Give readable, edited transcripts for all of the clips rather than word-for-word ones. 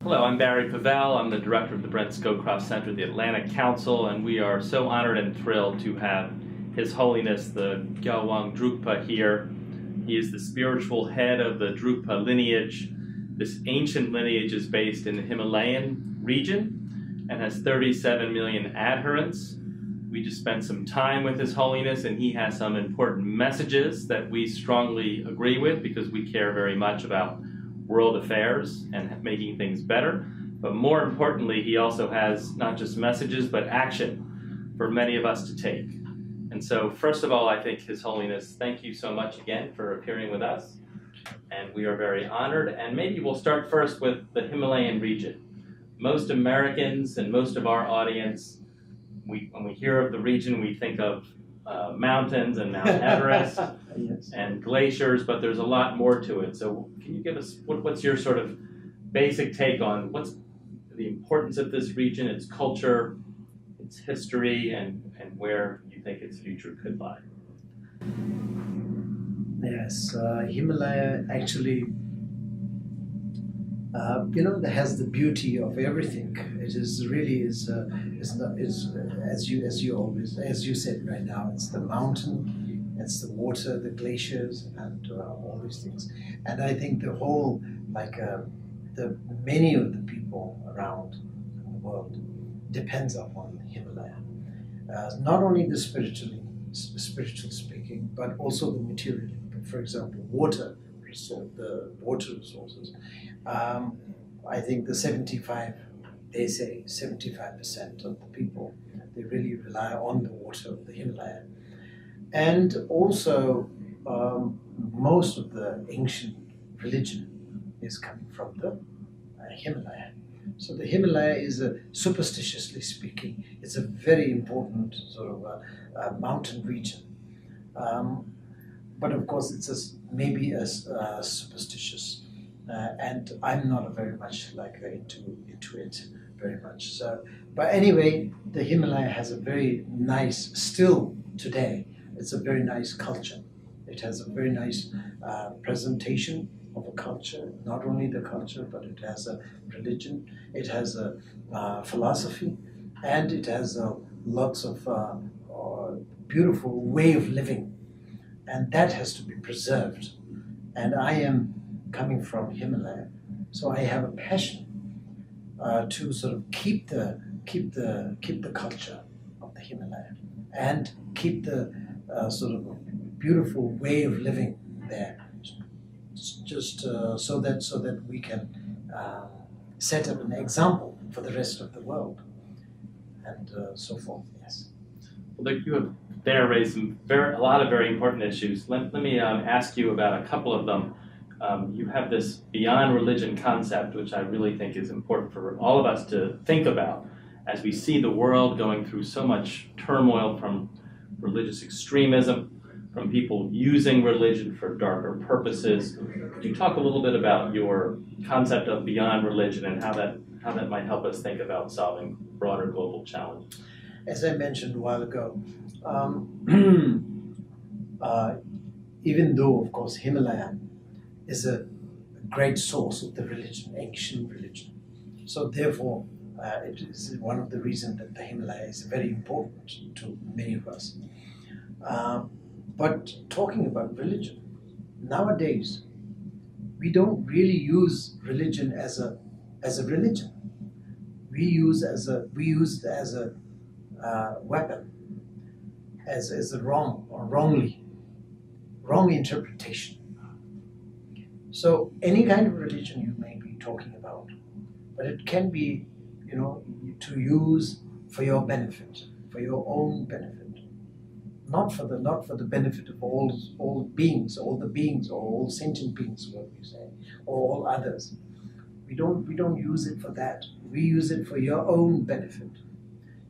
Hello, I'm Barry Pavel. I'm the director of the Brent Scowcroft Center at the Atlantic Council, and we are so honored and thrilled to have His Holiness the Gyalwang Drukpa here. He is the spiritual head of the Drukpa lineage. This ancient lineage is based in the Himalayan region and has 37 million adherents. We just spent some time with His Holiness, and he has some important messages that we strongly agree with because we care very much about world affairs and making things better. But more importantly, he also has not just messages, but action for many of us to take. And so, first of all, I think His Holiness, thank you so much again for appearing with us. And we are very honored. And maybe we'll start first with the Himalayan region. Most Americans and most of our audience, when we hear of the region, we think of mountains and Mount Everest yes. and glaciers, but there's a lot more to it. So can you give us, what's your sort of basic take on what's the importance of this region, its culture, its history, and where you think its future could lie? Yes, Himalaya actually, that has the beauty of everything. It is really as you said right now. It's the mountain, it's the water, the glaciers, and all these things. And I think the whole, many of the people around the world depends upon Himalaya. Not only the spiritual speaking, but also the material. For example, water. The water resources. I think they say 75% of the people, they really rely on the water of the Himalaya. And also, most of the ancient religion is coming from the Himalaya. So the Himalaya is, superstitiously speaking, it's a very important sort of mountain region. But of course, it's maybe as superstitious, and I'm not very much into it very much. So, but anyway, the Himalaya has a very nice, still today, it's a very nice culture. It has a very nice presentation of a culture. Not only the culture, but it has a religion. It has a philosophy, and it has lots of beautiful way of living. And that has to be preserved. And I am coming from Himalaya, so I have a passion to sort of keep the culture of the Himalaya and keep the sort of beautiful way of living there, just so that we can set up an example for the rest of the world, and so forth. Yes. Well, you have raised a lot of very important issues. Let me ask you about a couple of them. You have this beyond religion concept, which I really think is important for all of us to think about as we see the world going through so much turmoil from religious extremism, from people using religion for darker purposes. Could you talk a little bit about your concept of beyond religion and how that might help us think about solving broader global challenges? As I mentioned a while ago, even though, of course, Himalaya is a great source of the religion, ancient religion. So therefore, it is one of the reasons that the Himalaya is very important to many of us. But talking about religion, nowadays, we don't really use religion as a religion. We use it as a weapon, as a wrong interpretation. So any kind of religion you may be talking about, but it can be, to use for your benefit, for your own benefit, not for the benefit of all beings, or all sentient beings, what we say, or all others. We don't use it for that. We use it for your own benefit.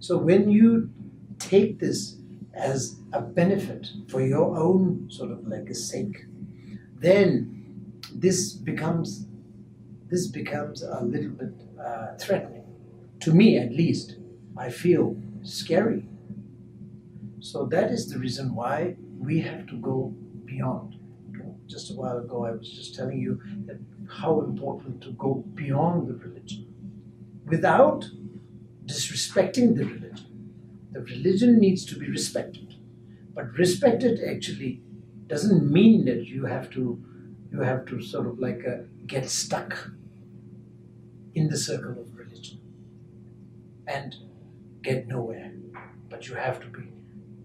So when you take this as a benefit for your own sort of like a sake, then this becomes a little bit threatening. To me, at least, I feel scary. So that is the reason why we have to go beyond. Just a while ago, I was just telling you that how important to go beyond the religion. without disrespecting the religion. The religion needs to be respected, but respected actually doesn't mean that you have to sort of like get stuck in the circle of religion and get nowhere. But you have to be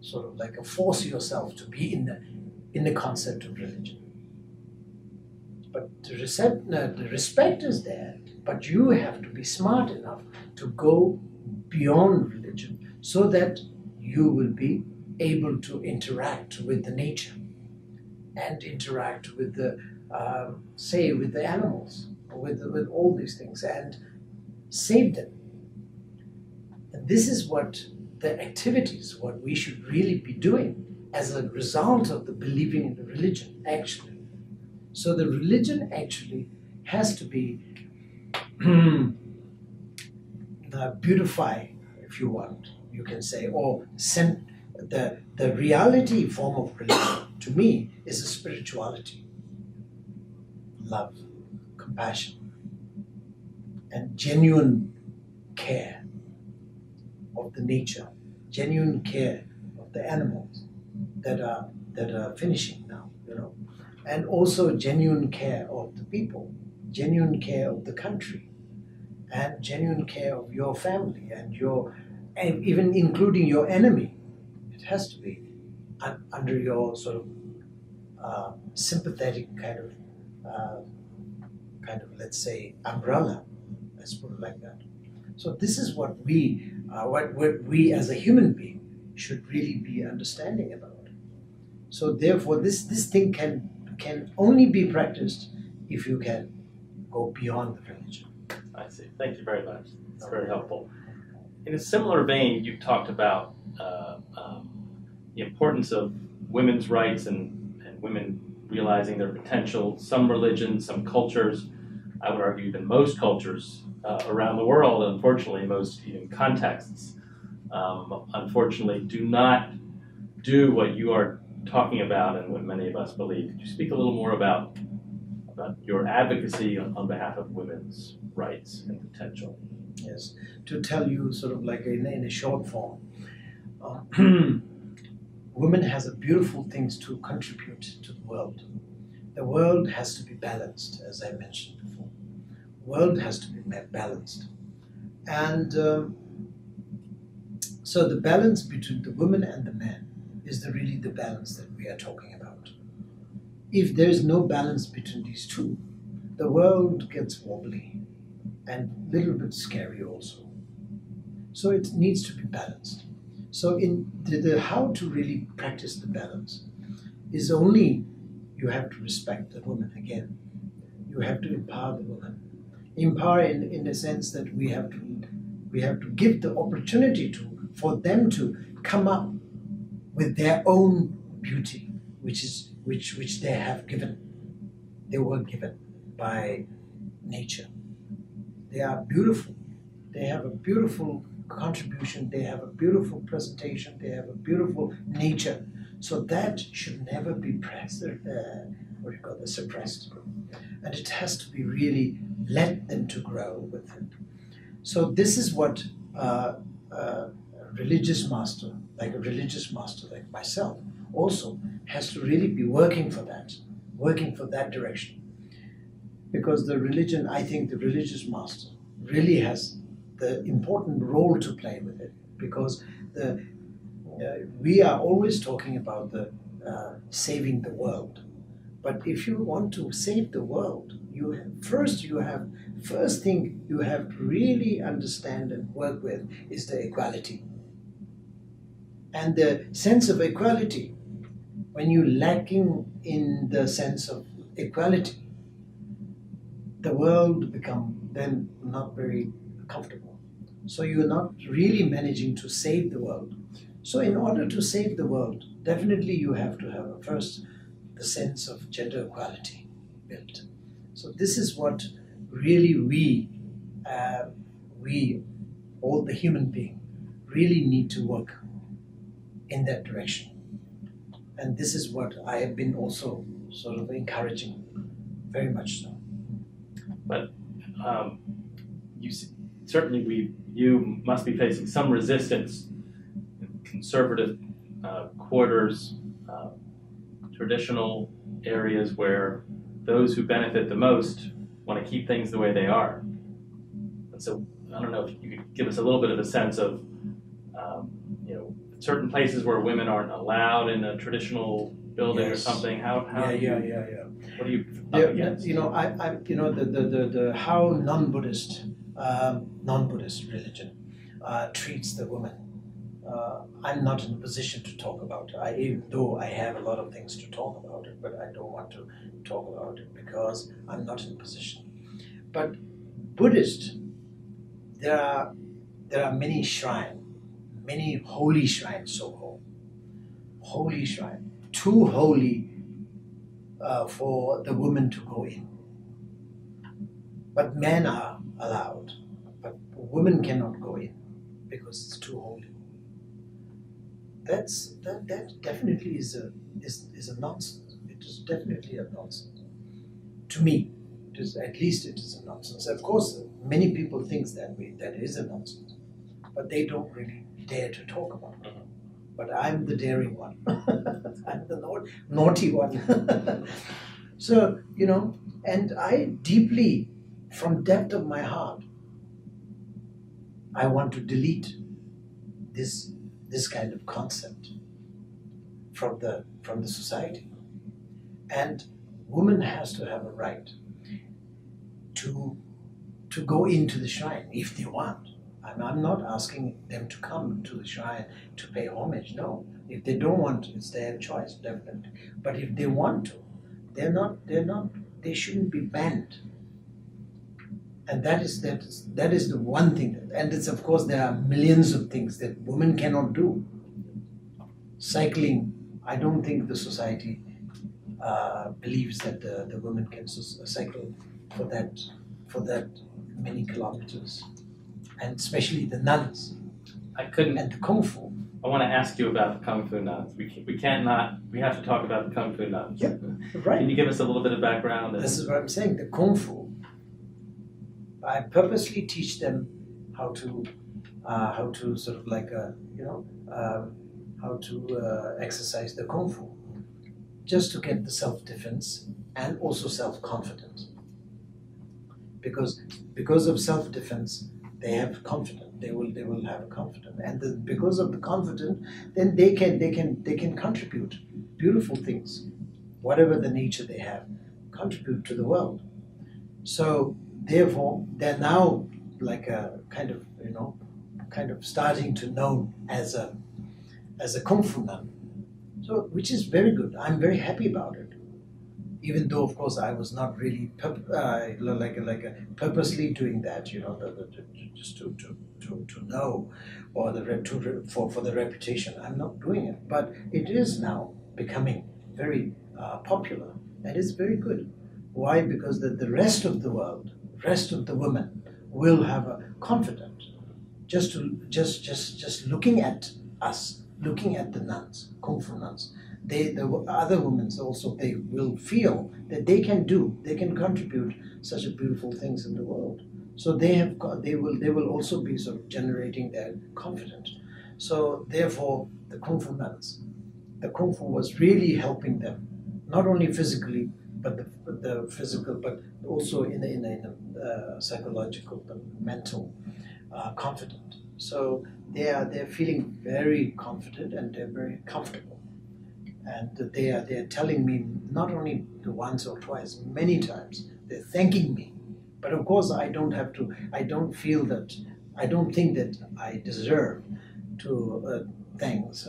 sort of like force yourself to be in the concept of religion. But the respect is there, but you have to be smart enough to go beyond religion so that you will be able to interact with the nature and interact with the, say, with the animals, with all these things, and save them. And this is what the activities, what we should really be doing as a result of the believing in the religion, actually. So the religion actually has to be beautify, if you want, you can say, or the reality form of religion, to me, is a spirituality. Love, compassion, and genuine care of the nature, genuine care of the animals that are finishing now, and also genuine care of the people, genuine care of the country, and genuine care of your family and even including your enemy. It has to be under your sort of sympathetic kind of, let's say, umbrella. Let's put it like that. So this is what we as a human being should really be understanding about. So therefore, this thing can only be practiced if you can go beyond the religion. I see. Thank you very much. It's very helpful. In a similar vein, you've talked about the importance of women's rights and women realizing their potential. Some religions, some cultures, I would argue even most cultures around the world, unfortunately, most even contexts, unfortunately, do not do what you are talking about and what many of us believe. Could you speak a little more about your advocacy on behalf of women's rights and potential? Yes, to tell you sort of like in a short form, women has a beautiful things to contribute to the world. The world has to be balanced, as I mentioned before. World has to be balanced. And so the balance between the woman and the man is really the balance that we are talking about. If there is no balance between these two, the world gets wobbly and a little bit scary also. So it needs to be balanced. So in the how to really practice the balance is only you have to respect the woman again. You have to empower the woman. Empower in the sense that we have to give the opportunity for them to come up with their own beauty, which they have given. They were given by nature. They are beautiful. They have a beautiful contribution. They have a beautiful presentation. They have a beautiful nature. So that should never be suppressed. And it has to be really let them to grow with it. So this is what a religious master like myself also has to really be working for that direction. Because the religion, I think the religious master really has the important role to play with it, because we are always talking about the saving the world. But if you want to save the world, first thing you have to really understand and work with is the equality. And the sense of equality, when you're lacking in the sense of equality, the world become then not very comfortable. So you're not really managing to save the world. So in order to save the world, definitely you have to have first the sense of gender equality built. So this is what really we all the human being, really need to work in that direction. And this is what I have been also sort of encouraging, very much so. But certainly you must be facing some resistance in conservative quarters, traditional areas where those who benefit the most want to keep things the way they are. And so I don't know if you could give us a little bit of a sense of, certain places where women aren't allowed in a traditional building or something. How what are you up against? The how non-Buddhist religion treats the woman. I'm not in a position to talk about it, even though I have a lot of things to talk about it, but I don't want to talk about it because I'm not in a position. But Buddhist, there are many shrines, many holy shrines, so-called holy shrine, too holy for the woman to go in. But men are allowed, but women cannot go in because it's too holy. That definitely is a nonsense. It is definitely a nonsense. To me, at least it is a nonsense. Of course, many people think that way, that it is a nonsense, but they don't really dare to talk about it. But I'm the daring one. I'm the naughty one. So, and I deeply, from depth of my heart, I want to delete this kind of concept from the society. And woman has to have a right to go into the shrine if they want. I'm not asking them to come to the shrine to pay homage. No, if they don't want to, it's their choice, definitely. But if they want to, they shouldn't be banned. And that is the one thing. And it's, of course, there are millions of things that women cannot do. Cycling, I don't think the society believes that the women can cycle for that many kilometers. And especially the nuns. And the Kung Fu. I want to ask you about the Kung Fu nuns. We have to talk about the Kung Fu nuns. Yep, right. Can you give us a little bit of background? This is what I'm saying. The Kung Fu, I purposely teach them how to sort of like how to exercise the Kung Fu, just to get the self-defense and also self-confidence. Because of self-defense, they have confidence. They will have confidence, and because of the confidence, then they can contribute beautiful things, whatever the nature they have, contribute to the world. So therefore, they're now like a kind of starting to know as a Kung Fu nun. So which is very good. I'm very happy about it. Even though, of course, I was not really purposely doing that, just to know, or for the reputation. I'm not doing it, but it is now becoming very popular, and it's very good. Why? Because the rest of the world, rest of the women, will have a confidence. Just looking at us, looking at the nuns, Kung Fu nuns. The other women also, they will feel that they can contribute such a beautiful things in the world. So they will also be sort of generating their confidence. So therefore, the Kung Fu nuns, the Kung Fu was really helping them, not only physically, but the physical, but also in the psychological, but mental confident. So they're feeling very confident, and they're very comfortable. And they're telling me not only once or twice, many times, they're thanking me. But of course, I don't think that I deserve to thanks,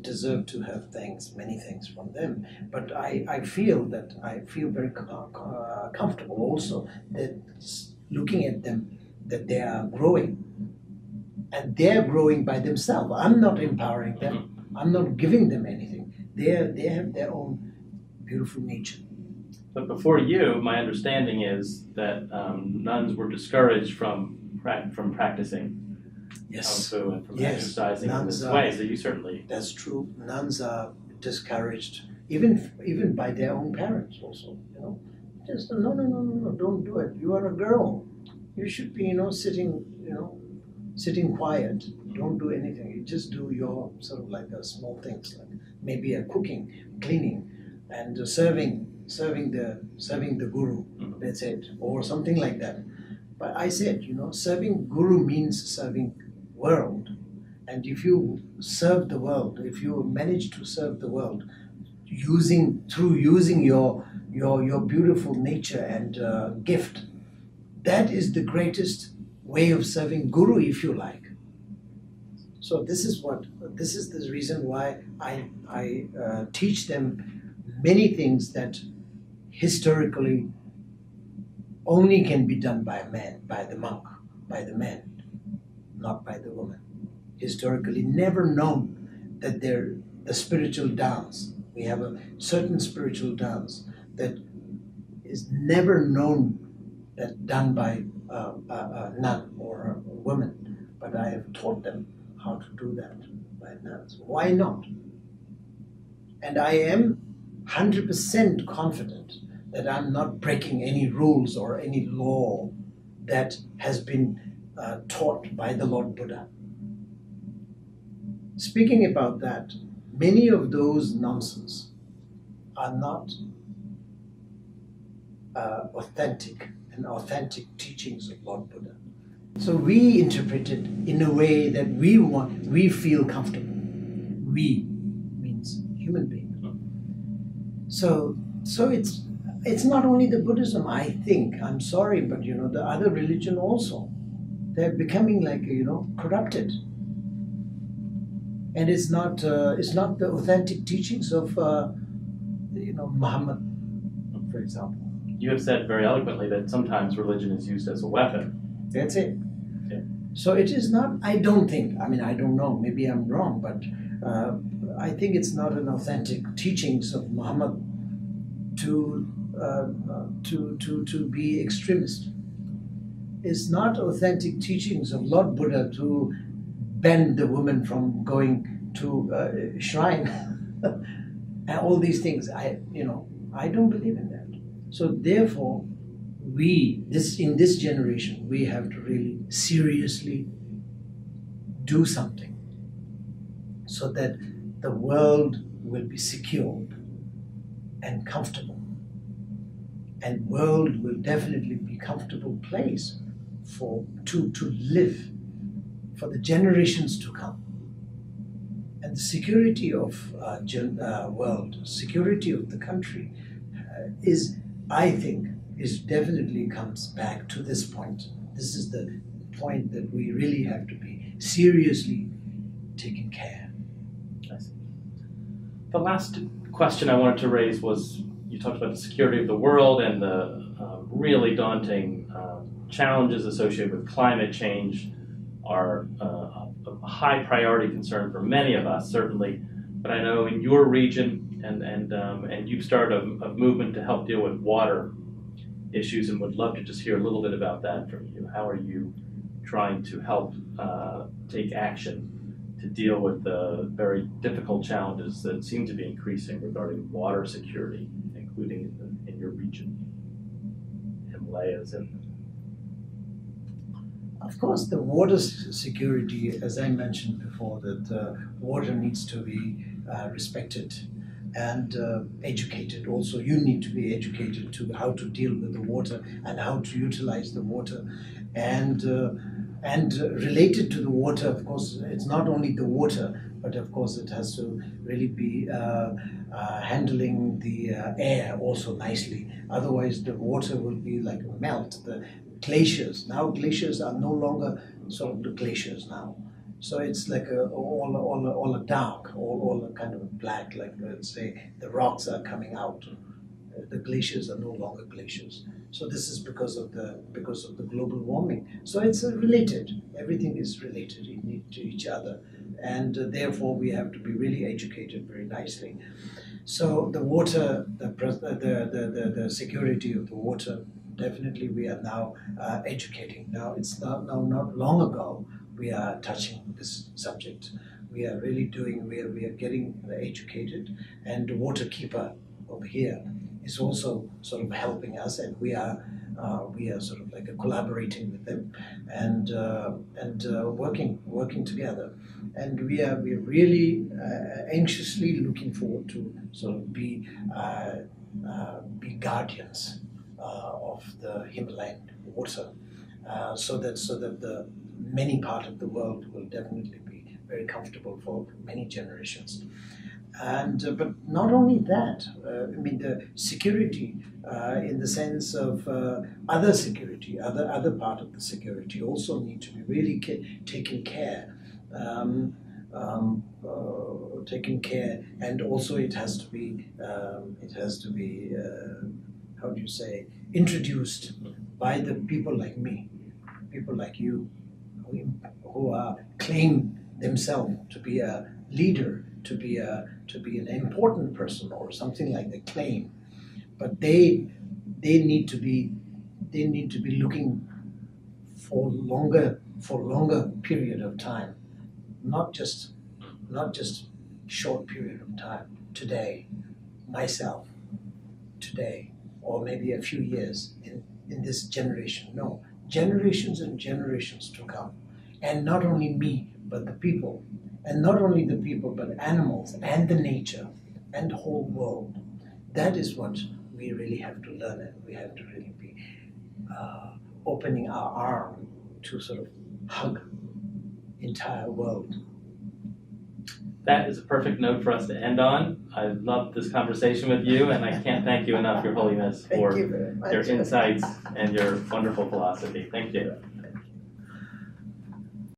deserve to have many thanks from them. But I feel very comfortable also that looking at them, that they are growing. And they're growing by themselves. I'm not empowering them. I'm not giving them anything. They have their own beautiful nature. But before you, my understanding is that nuns were discouraged from practicing Kung Fu and from exercising in this way. So you certainly... That's true. Nuns are discouraged, even by their own parents also. Just no, don't do it. You are a girl. You should be, sitting sitting quiet, don't do anything. You just do your sort of like small things, like maybe cooking, cleaning, and serving the guru. That's it, or something like that. But I said, serving guru means serving world, and if you serve the world, if you manage to serve the world, using your beautiful nature and gift, that is the greatest way of serving guru, if you like. So this is the reason why I teach them many things that historically only can be done by a man, by the monk, by the man, not by the woman. Historically never known that the spiritual dance, we have a certain spiritual dance that is never known that done by a nun or a woman, but I have taught them how to do that by nuns. Why not? And I am 100% confident that I'm not breaking any rules or any law that has been taught by the Lord Buddha. Speaking about that, many of those nonsense are not authentic teachings of Lord Buddha. So we interpret it in a way that we feel comfortable. We means human being. So it's not only the Buddhism, I think. I'm sorry, but the other religion also. They're becoming like corrupted. And it's not the authentic teachings of Muhammad, for example. You have said very eloquently that sometimes religion is used as a weapon. That's it. Yeah. So it is not, I don't think, I don't know, maybe I'm wrong, but I think it's not an authentic teachings of Muhammad to be extremist. It's not authentic teachings of Lord Buddha to ban the woman from going to shrine and all these things. I don't believe in that. So therefore, in this generation, we have to really seriously do something so that the world will be secured and comfortable. And world will definitely be a comfortable place to live for the generations to come. And the security of world, security of the country I think, definitely comes back to this point. This is the point that we really have to be seriously taking care. I see. The last question I wanted to raise was, you talked about the security of the world and the really daunting challenges associated with climate change are a high priority concern for many of us, certainly. But I know in your region, and you've started a movement to help deal with water issues, and would love to just hear a little bit about that from you. How are you trying to help take action to deal with the very difficult challenges that seem to be increasing regarding water security, including in your region, Himalayas? And of course, the water security, as I mentioned before, that water needs to be respected and educated. Also, you need to be educated to how to deal with the water and how to utilize the water. And related to the water, of course, it's not only the water, but of course it has to really be handling the air also nicely. Otherwise, the water will be like a melt. The glaciers are no longer sort of the glaciers now. So it's like all a dark, all a kind of black, like let's say the rocks are coming out. The glaciers are no longer glaciers. So this is because of the global warming. So it's related. Everything is related to each other, and therefore we have to be really educated very nicely. So the water, the security of the water, definitely we are now educating. Now it's not long ago we are touching this subject. We are really we are getting educated, and the water keeper over here is also sort of helping us, and we are sort of like collaborating with them and working together. And we're really anxiously looking forward to sort of be guardians of the Himalayan water, so that the many part of the world will definitely be very comfortable for many generations. And but not only that, I mean the security in the sense of other security, other part of the security also need to be really taken care. Taken care, and also it has to be how do you say, introduced by the people like me, people like you, who claim themselves to be a leader, to be an important person or something like the claim, but they need to be looking for longer period of time, not just short period of time. Today, myself, today, or maybe a few years in this generation. No, generations and generations to come, and not only me, but the people. And not only the people, but animals and the nature and the whole world. That is what we really have to learn, and we have to really be opening our arm to sort of hug entire world. That is a perfect note for us to end on. I loved this conversation with you, and I can't thank you enough, Your Holiness, for your insights and your wonderful philosophy. Thank you.